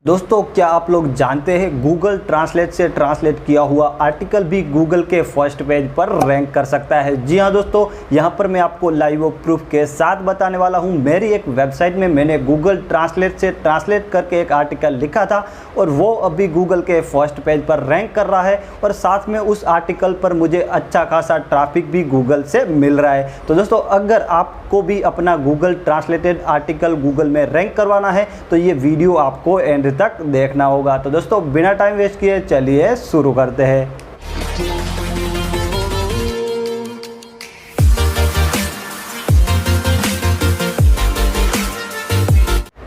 दोस्तों, क्या आप लोग जानते हैं गूगल ट्रांसलेट से ट्रांसलेट किया हुआ आर्टिकल भी गूगल के फर्स्ट पेज पर रैंक कर सकता है। जी हाँ दोस्तों, यहाँ पर मैं आपको लाइव प्रूफ के साथ बताने वाला हूँ। मेरी एक वेबसाइट में मैंने गूगल ट्रांसलेट से ट्रांसलेट करके एक आर्टिकल लिखा था और वो अभी गूगल के फर्स्ट पेज पर रैंक कर रहा है और साथ में उस आर्टिकल पर मुझे अच्छा खासा ट्रैफिक भी गूगल से मिल रहा है। तो दोस्तों, अगर आपको भी अपना गूगल ट्रांसलेटेड आर्टिकल गूगल में रैंक करवाना है तो ये वीडियो आपको एंड तक देखना होगा। तो दोस्तों, बिना टाइम वेस्ट किए चलिए शुरू करते हैं।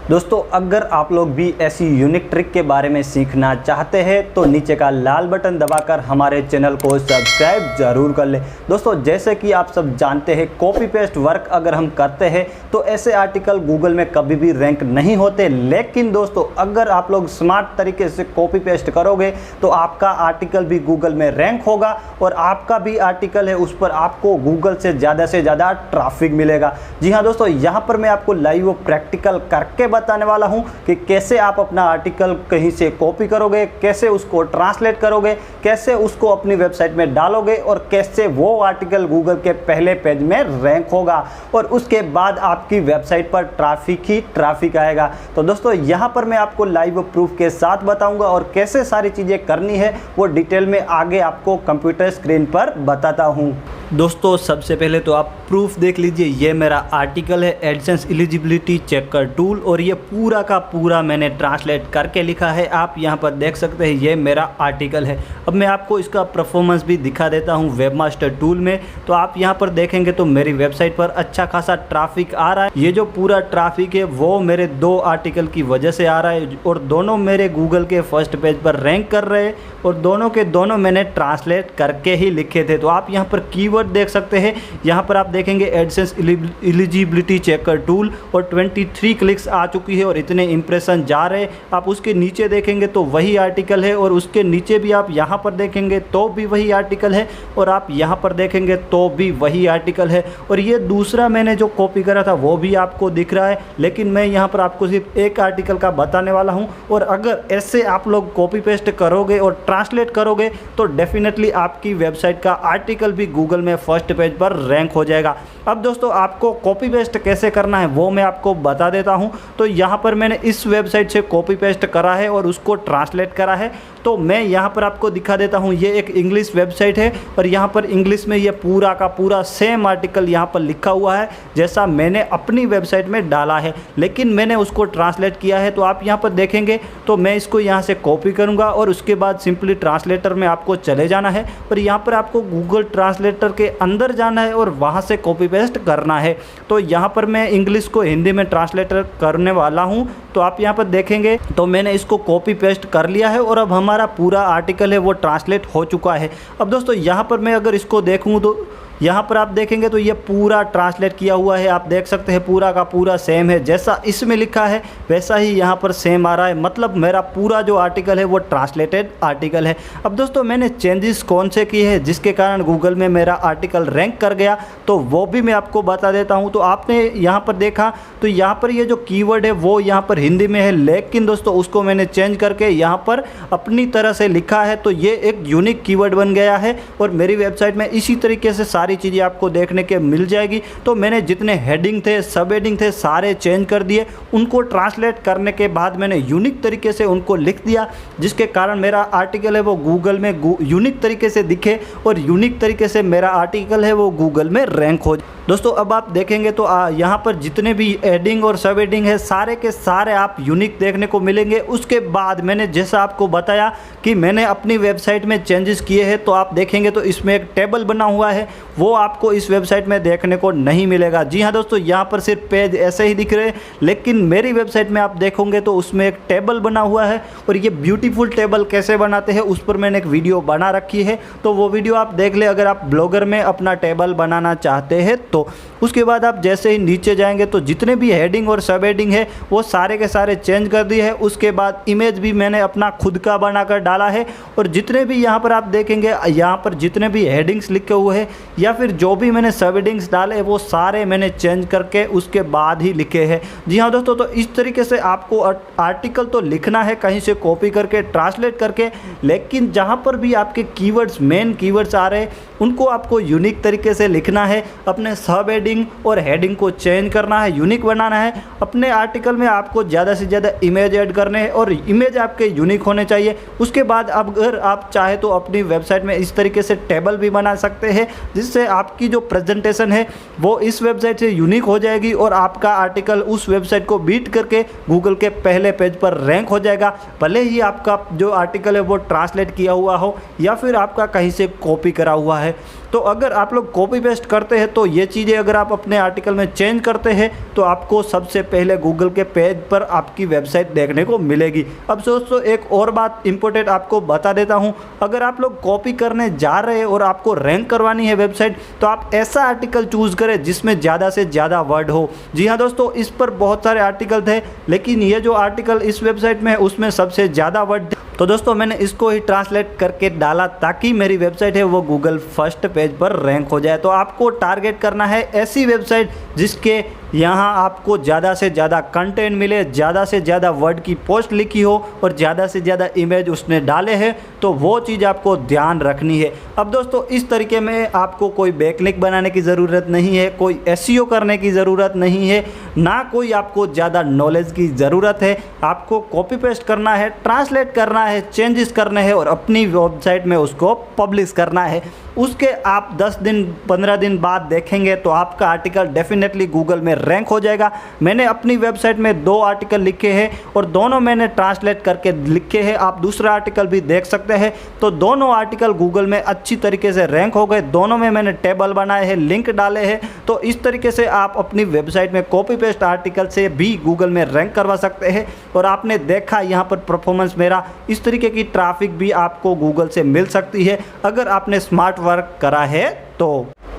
दोस्तों, अगर आप लोग भी ऐसी यूनिक ट्रिक के बारे में सीखना चाहते हैं तो नीचे का लाल बटन दबाकर हमारे चैनल को सब्सक्राइब जरूर कर लें। दोस्तों, जैसे कि आप सब जानते हैं, कॉपी पेस्ट वर्क अगर हम करते हैं तो ऐसे आर्टिकल गूगल में कभी भी रैंक नहीं होते। लेकिन दोस्तों, अगर आप लोग स्मार्ट तरीके से कॉपी पेस्ट करोगे तो आपका आर्टिकल भी गूगल में रैंक होगा और आपका भी आर्टिकल है उस पर आपको गूगल से ज़्यादा ट्रैफिक मिलेगा। जी हाँ दोस्तों, यहाँ पर मैं आपको लाइव प्रैक्टिकल करके बताने वाला हूं कि कैसे आप अपना आर्टिकल कहीं से कॉपी करोगे, कैसे उसको ट्रांसलेट करोगे, कैसे उसको अपनी वेबसाइट में डालोगे और कैसे वो आर्टिकल गूगल के पहले पेज में रैंक होगा और उसके बाद आपकी वेबसाइट पर ट्रैफिक ही ट्रैफिक आएगा। तो दोस्तों, यहां पर मैं आपको लाइव प्रूफ के साथ बताऊंगा और कैसे सारी चीजें करनी है वो डिटेल में आगे आपको कंप्यूटर स्क्रीन पर बताता हूं। दोस्तों, सबसे पहले तो आप प्रूफ देख लीजिए। ये मेरा आर्टिकल है एडसेंस एलिजिबिलिटी चेकर टूल और ये पूरा का पूरा मैंने ट्रांसलेट करके लिखा है। आप यहाँ पर देख सकते हैं, ये मेरा आर्टिकल है। अब मैं आपको इसका परफॉर्मेंस भी दिखा देता हूँ वेबमास्टर टूल में। तो आप यहाँ पर देखेंगे तो मेरी वेबसाइट पर अच्छा खासा ट्रैफिक आ रहा है। ये जो पूरा ट्रैफिक है वो मेरे दो आर्टिकल की वजह से आ रहा है और दोनों मेरे गूगल के फर्स्ट पेज पर रैंक कर रहे हैं और दोनों के दोनों मैंने ट्रांसलेट करके ही लिखे थे। तो आप यहाँ पर कीवर्ड देख सकते हैं। यहाँ पर आप देखेंगे एडसेंस एलिजिबिलिटी चेकर टूल और 23 क्लिक्स आ चुकी है और इतने इंप्रेशन जा रहे। आप उसके नीचे देखेंगे तो वही आर्टिकल है और उसके नीचे भी आप यहाँ पर देखेंगे तो भी वही आर्टिकल है और आप यहाँ पर देखेंगे तो भी वही आर्टिकल है। और ये दूसरा मैंने जो कॉपी करा था वो भी आपको दिख रहा है, लेकिन मैं यहाँ पर आपको सिर्फ एक आर्टिकल का बताने वाला हूँ। और अगर ऐसे आप लोग कॉपी पेस्ट करोगे और ट्रांसलेट करोगे तो डेफिनेटली आपकी वेबसाइट का आर्टिकल भी गूगल में फर्स्ट पेज पर रैंक हो जाएगा। अब दोस्तों, आपको कॉपी पेस्ट कैसे करना है वो मैं आपको बता देता हूं। तो यहाँ पर मैंने इस वेबसाइट से कॉपी पेस्ट करा है और उसको ट्रांसलेट करा है। तो मैं यहाँ पर आपको दिखा देता हूँ। ये एक इंग्लिश वेबसाइट है और यहाँ पर इंग्लिश में ये पूरा का पूरा सेम आर्टिकल यहाँ पर लिखा हुआ है जैसा मैंने अपनी वेबसाइट में डाला है, लेकिन मैंने उसको ट्रांसलेट किया है। तो आप यहाँ पर देखेंगे तो मैं इसको यहाँ से कॉपी करूँगा और उसके बाद सिंपली ट्रांसलेटर में आपको चले जाना है और यहाँ पर आपको गूगल ट्रांसलेटर के अंदर जाना है और वहाँ से कॉपी पेस्ट करना है। तो यहाँ पर मैं इंग्लिश को हिंदी में ट्रांसलेटर करने वाला हूँ। तो आप यहाँ पर देखेंगे तो मैंने इसको कॉपी पेस्ट कर लिया है और अब हमारा पूरा आर्टिकल है वो ट्रांसलेट हो चुका है। अब दोस्तों, यहाँ पर मैं अगर इसको देखूँ तो यहाँ पर आप देखेंगे तो ये पूरा ट्रांसलेट किया हुआ है। आप देख सकते हैं पूरा का पूरा सेम है, जैसा इसमें लिखा है वैसा ही यहाँ पर सेम आ रहा है। मतलब मेरा पूरा जो आर्टिकल है वो ट्रांसलेटेड आर्टिकल है। अब दोस्तों, मैंने चेंजेस कौन से किए हैं जिसके कारण गूगल में मेरा आर्टिकल रैंक कर गया तो वो भी मैं आपको बता देता हूँ। तो आपने यहाँ पर देखा तो यहाँ पर ये जो कीवर्ड है वो यहाँ पर हिंदी में है, लेकिन दोस्तों उसको मैंने चेंज करके यहाँ पर अपनी तरह से लिखा है। तो ये एक यूनिक कीवर्ड बन गया है और मेरी वेबसाइट में इसी तरीके से सारी चीज़ें आपको देखने के मिल जाएगी। तो मैंने जितने हेडिंग थे, सब हेडिंग थे, सारे चेंज कर दिए। उनको ट्रांसलेट करने के बाद मैंने यूनिक तरीके से उनको लिख दिया जिसके कारण मेरा आर्टिकल है वो गूगल में यूनिक तरीके से दिखे और यूनिक तरीके से मेरा आर्टिकल है वो गूगल में रैंक हो। दोस्तों, अब आप देखेंगे तो यहाँ पर जितने भी हेडिंग और सब हेडिंग है सारे के सारे आप यूनिक देखने को मिलेंगे। उसके बाद मैंने जैसा आपको बताया कि मैंने अपनी वेबसाइट में चेंजेस किए हैं तो आप देखेंगे तो इसमें एक टेबल बना हुआ है, वो आपको इस वेबसाइट में देखने को नहीं मिलेगा। जी हाँ दोस्तों, यहाँ पर सिर्फ पेज ऐसे ही दिख रहे हैं, लेकिन मेरी वेबसाइट में आप देखोगे तो उसमें एक टेबल बना हुआ है और ये ब्यूटीफुल टेबल कैसे बनाते हैं उस पर मैंने एक वीडियो बना रखी है। तो वो वीडियो आप देख ले अगर आप ब्लॉगर में अपना टेबल बनाना चाहते हैं तो। उसके बाद आप जैसे ही नीचे जाएंगे तो जितने भी हेडिंग और सब हेडिंग है वो सारे के सारे चेंज कर दिए है। उसके बाद इमेज भी मैंने अपना खुद का बनाकर डाला है और जितने भी यहाँ पर आप देखेंगे यहाँ पर जितने भी हेडिंग्स लिखे हुए हैं या फिर जो भी मैंने सब हेडिंग्स डाले वो सारे मैंने चेंज करके उसके बाद ही लिखे हैं। जी हाँ दोस्तों, तो इस तरीके से आपको आर्टिकल तो लिखना है कहीं से कॉपी करके, ट्रांसलेट करके, लेकिन जहाँ पर भी आपके कीवर्ड्स, मेन कीवर्ड्स आ रहे हैं उनको आपको यूनिक तरीके से लिखना है। अपने सब हेडिंग और हेडिंग को चेंज करना है, यूनिक बनाना है। अपने आर्टिकल में आपको ज़्यादा से ज़्यादा इमेज ऐड करने हैं और इमेज आपके यूनिक होने चाहिए। उसके बाद अगर आप चाहे तो अपनी वेबसाइट में इस तरीके से टेबल भी बना सकते हैं जिससे आपकी जो प्रेजेंटेशन है वो इस वेबसाइट से यूनिक हो जाएगी और आपका आर्टिकल उस वेबसाइट को बीट करके गूगल के पहले पेज पर रैंक हो जाएगा, भले ही आपका जो आर्टिकल है वो ट्रांसलेट किया हुआ हो या फिर आपका कहीं से कॉपी करा हुआ है। तो अगर आप लोग कॉपी पेस्ट करते हैं तो ये चीज़ें अगर आप अपने आर्टिकल में चेंज करते हैं तो आपको सबसे पहले गूगल के पेज पर आपकी वेबसाइट देखने को मिलेगी। अब दोस्तों एक और बात इंपॉर्टेंट आपको बता देता हूं, अगर आप लोग कॉपी करने जा रहे हैं और आपको रैंक करवानी है वेबसाइट तो आप ऐसा आर्टिकल चूज़ करें जिसमें ज़्यादा से ज़्यादा वर्ड हो। जी हाँ दोस्तों, इस पर बहुत सारे आर्टिकल थे लेकिन ये जो आर्टिकल इस वेबसाइट में है उसमें सबसे ज़्यादा वर्ड। तो दोस्तों मैंने इसको ही ट्रांसलेट करके डाला ताकि मेरी वेबसाइट है वो गूगल फर्स्ट पेज पर रैंक हो जाए। तो आपको टारगेट करना है ऐसी वेबसाइट जिसके यहाँ आपको ज़्यादा से ज़्यादा कंटेंट मिले, ज़्यादा से ज़्यादा वर्ड की पोस्ट लिखी हो और ज़्यादा से ज़्यादा इमेज उसने डाले हैं, तो वो चीज़ आपको ध्यान रखनी है। अब दोस्तों इस तरीके में आपको कोई बैकलिंक बनाने की ज़रूरत नहीं है, कोई एसईओ करने की ज़रूरत नहीं है, ना कोई आपको ज़्यादा नॉलेज की ज़रूरत है। आपको कॉपी पेस्ट करना है, ट्रांसलेट करना है, चेंजेस करने हैं और अपनी वेबसाइट में उसको पब्लिश करना है। उसके आप 10 दिन 15 दिन बाद देखेंगे तो आपका आर्टिकल डेफिनेटली गूगल में रैंक हो जाएगा। मैंने अपनी वेबसाइट में 2 आर्टिकल लिखे हैं और दोनों मैंने ट्रांसलेट करके लिखे हैं। आप दूसरा आर्टिकल भी देख सकते हैं। तो दोनों आर्टिकल गूगल में अच्छी तरीके से रैंक हो गए। दोनों में मैंने टेबल बनाए हैं, लिंक डाले हैं। तो इस तरीके से आप अपनी वेबसाइट में कॉपी पेस्ट आर्टिकल से भी गूगल में रैंक करवा सकते हैं। और आपने देखा यहाँ पर परफॉर्मेंस मेरा, इस तरीके की ट्रैफिक भी आपको गूगल से मिल सकती है अगर आपने स्मार्ट वर्क करा है तो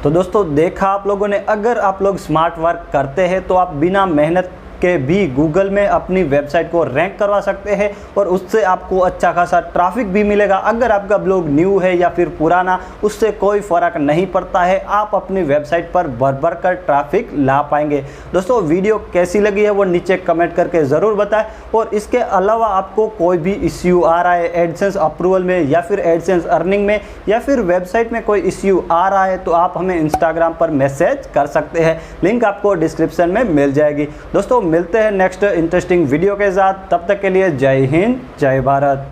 दोस्तों देखा आप लोगों ने, अगर आप लोग स्मार्ट वर्क करते हैं तो आप बिना मेहनत के भी गूगल में अपनी वेबसाइट को रैंक करवा सकते हैं और उससे आपको अच्छा खासा ट्रैफिक भी मिलेगा। अगर आपका ब्लॉग न्यू है या फिर पुराना, उससे कोई फ़र्क नहीं पड़ता है, आप अपनी वेबसाइट पर भर कर ट्रैफिक ला पाएंगे। दोस्तों वीडियो कैसी लगी है वो नीचे कमेंट करके ज़रूर बताएं। और इसके अलावा आपको कोई भी इश्यू आ रहा है एडसेंस अप्रूवल में या फिर एडसेंस अर्निंग में या फिर वेबसाइट में कोई इश्यू आ रहा है तो आप हमें इंस्टाग्राम पर मैसेज कर सकते हैं, लिंक आपको डिस्क्रिप्शन में मिल जाएगी। दोस्तों मिलते हैं नेक्स्ट इंटरेस्टिंग वीडियो के साथ, तब तक के लिए जय हिंद, जय भारत।